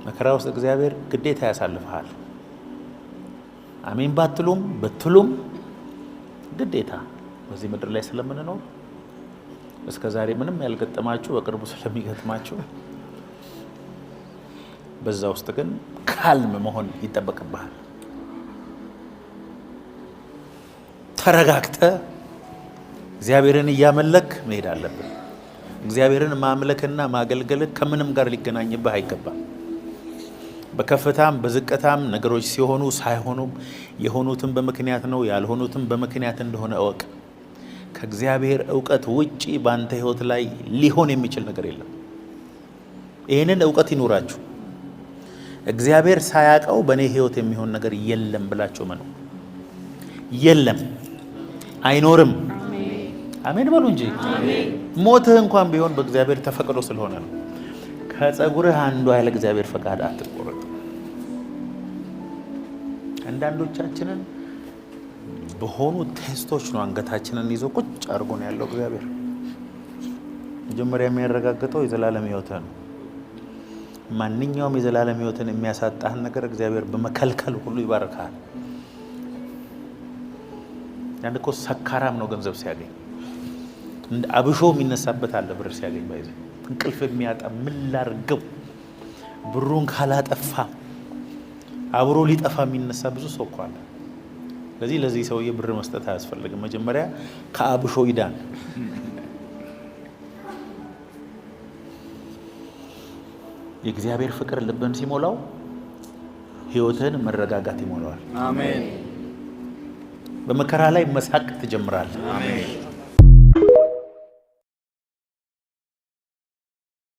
መከራ ውስጥ እግዚአብሔር ግዴታ ያሳልፈሃል። አሜን በትሉም ግዴታ በዚህ ምድር ላይ ስለምንኖር እስከዛሬ ምንም ያልገጠማችሁ በቅርቡ ስለሚገጥማችሁ በዛ ውስጥ ግን ካልም መሆን ይጠበቅብሃል። ተረጋግተ እግዚአብሔርን እያመለክ መሄድ አለብን። እግዚአብሔርን ማምለክና ማገልገል ከምንም ጋር ሊገናኝብህ አይገባም። በከፍታም በዝቅታም ነገሮች ሲሆኑ ሳይሆኑም የሆኑትም በምክንያት ነው፣ ያልሆኑትም በምክንያት እንደሆነ እወቅ። ከእግዚአብሔር እውቀት ውጪ በአንተ ህይወት ላይ ሊሆን የሚችል ነገር የለም። ይህንን እውቀት ይኑራችሁ። እግዚአብሔር ሳያውቀው በእኔ ህይወት የሚሆን ነገር የለም ብላችሁ መኑ። የለም፣ አይኖርም። አሜን በሉ እንጂ። ሞትህ እንኳን ቢሆን በእግዚአብሔር ተፈቅዶ ስለሆነ ነው። ከጸጉርህ አንዱ ያለ እግዚአብሔር ፈቃድ አትቆረጥ። አንዳንዶቻችንን በሆኑ ቴስቶች ነው አንገታችንን ይዞ ቁጭ አድርጎ ነው ያለው እግዚአብሔር። መጀመሪያ የሚያረጋግጠው የዘላለም ህይወት ነው። ማንኛውም የዘላለም ህይወትን የሚያሳጣህን ነገር እግዚአብሔር በመከልከል ሁሉ ይባርካል። ያን እኮ ሰካራም ነው ገንዘብ ሲያገኝ እንደ አብሾ የሚነሳበት አለ። ብር ሲያገኝ ባይዘ እንቅልፍ የሚያጣ ምን ላርገው ብሩን ካላጠፋ አብሮ ሊጠፋ የሚነሳ ብዙ ሰው እኮ አለ። ለዚህ ሰውዬ ብር መስጠት አያስፈልግም። መጀመሪያ ከአብሾ ይዳን። የእግዚአብሔር ፍቅር ልብን ሲሞላው ህይወትን መረጋጋት ይሞላዋል። አሜን። በመከራ ላይ መሳቅ ትጀምራለህ። አሜን።